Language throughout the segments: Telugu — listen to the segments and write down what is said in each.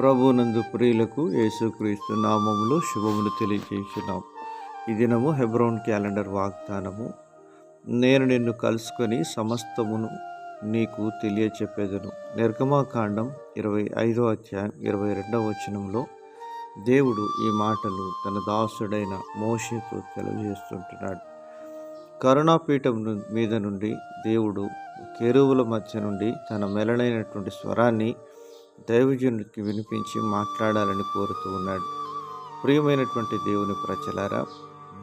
ప్రభునందు ప్రియులకు యేసుక్రీస్తు నామములో శుభములు తెలియజేస్తున్నాం. ఈ దినము హెబ్రోన్ క్యాలెండర్ వాగ్దానము. నేను నిన్ను కలుసుకొని సమస్తమును నీకు తెలియచెప్పేదను. నిర్గమాకాండం 25వ అధ్యాయం 22వ వచనంలో దేవుడు ఈ మాటలు తన దాసుడైన మోషేతో తెలియజేస్తుంటున్నాడు. కరుణాపీఠం మీద నుండి దేవుడు కెరూబుల మధ్య నుండి తన మెలనైనటువంటి స్వరాన్ని దైవజనుడికి వినిపించి మాట్లాడాలని కోరుతూ ఉన్నాడు. ప్రియమైనటువంటి దేవుని ప్రజలారా,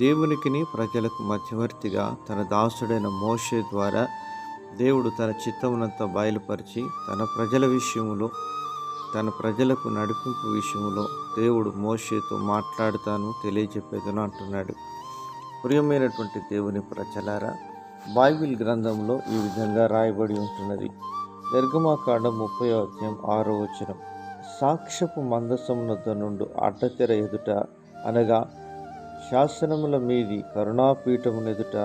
దేవునికిని ప్రజలకు మధ్యవర్తిగా తన దాసుడైన మోషే ద్వారా దేవుడు తన చిత్తమునంతా బయలుపరిచి తన ప్రజల విషయములో, తన ప్రజలకు నడిపింపు విషయంలో దేవుడు మోషేతో మాట్లాడుతాను, తెలియజెప్పేదను అంటున్నాడు. ప్రియమైనటువంటి దేవుని ప్రజలారా, బైబిల్ గ్రంథంలో ఈ విధంగా రాయబడి ఉంటున్నది. నిర్గమాకాండం 30వ అధ్యాయం 6వ వచనం. సాక్ష్యపు మందసమునొద్ద నుండి అడ్డతెర ఎదుట, అనగా శాసనముల మీది కరుణాపీఠమునెదుట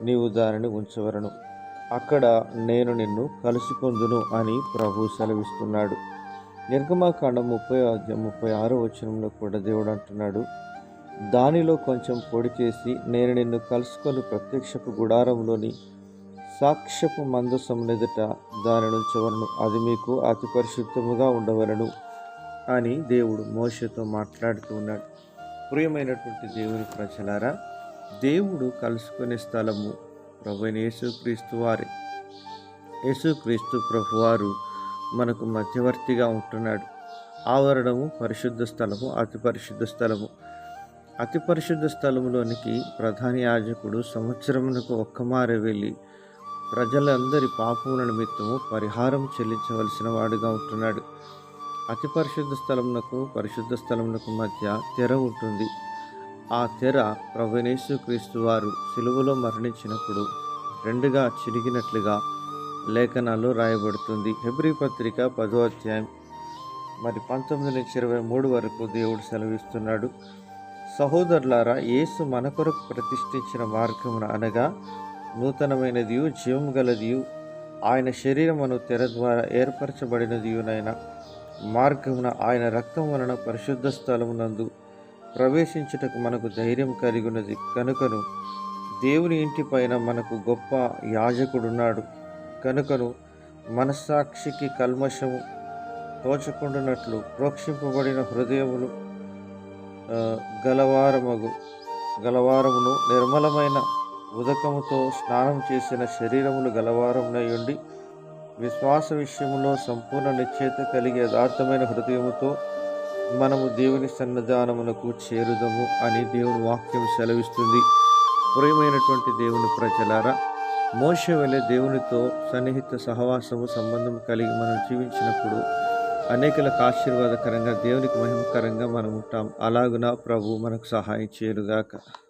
నీవు దానిని ఉంచవలను. అక్కడ నేను నిన్ను కలుసుకొందును అని ప్రభు సెలవిస్తున్నాడు. నిర్గమాకాండం 30వ అధ్యాయం 36వ వచనంలో కూడా దేవుడు అంటున్నాడు, దానిలో కొంచెం పొడి చేసి నేను నిన్ను కలుసుకొని ప్రత్యక్షపు గుడారంలోని సాక్ష్యపు మందసమునెదుట దాని నుంచవలను, అది మీకు అతి పరిశుద్ధముగా ఉండవలను అని దేవుడు మోషేతో మాట్లాడుతూ ఉన్నాడు. ప్రియమైనటువంటి దేవుని ప్రజలారా, దేవుడు కలుసుకునే స్థలము ప్రభువైన యేసుక్రీస్తు వారే. యేసుక్రీస్తు ప్రభువారు మనకు మధ్యవర్తిగా ఉంటున్నాడు. ఆవరణము పరిశుద్ధ స్థలము, అతి పరిశుద్ధ స్థలము. అతి పరిశుద్ధ స్థలములోనికి ప్రధాన యాజకుడు సంవత్సరమునకు ఒక్కమారే వెళ్ళి ప్రజలందరి పాపముల నిమిత్తము పరిహారం చెల్లించవలసిన వాడుగా ఉంటున్నాడు. అతి పరిశుద్ధ స్థలమునకు పరిశుద్ధ స్థలమునకు మధ్య తెర ఉంటుంది. ఆ తెర ప్రభువైన యేసుక్రీస్తు వారు సిలువలో మరణించినప్పుడు రెండుగా చిరిగినట్లుగా లేఖనాల్లో రాయబడుతుంది. హెబ్రీ పత్రిక 10వ అధ్యాయం 19 నుంచి 23 వరకు దేవుడు సెలవిస్తున్నాడు. సహోదరులారా, యేసు మన కొరకు ప్రతిష్ఠించిన మార్గమున, అనగా నూతనమైనదియు జీవము గలదియు ఆయన శరీరమును తెర ద్వారా ఏర్పరచబడినదియునైన మార్గమున ఆయన రక్తం వలన పరిశుద్ధ స్థలమునందు ప్రవేశించుటకు మనకు ధైర్యం కలిగినది. కనుకను దేవుని ఇంటి పైన మనకు గొప్ప యాజకుడున్నాడు. కనుకను మనస్సాక్షికి కల్మషము తోచకుండానట్లు ప్రోక్షింపబడిన హృదయములు గలవారమును నిర్మలమైన ఉదకముతో స్నానం చేసిన శరీరములు గలవారమునయుండి విశ్వాస విషయములో సంపూర్ణ నిశ్చయిత కలిగి యథార్థమైన హృదయముతో మనము దేవుని సన్నిధానమునకు చేరుదము అని దేవుని వాక్యం సెలవిస్తుంది. ప్రియమైనటువంటి దేవుని ప్రజలారా, మోషే వలె దేవునితో సన్నిహిత సహవాసము సంబంధం కలిగి మనం జీవించినప్పుడు అనేకులకు ఆశీర్వాదకరంగా, దేవునికి మహిమకరంగా మనం ఉంటాం. అలాగున ప్రభు మనకు సహాయం చేయనుగాక.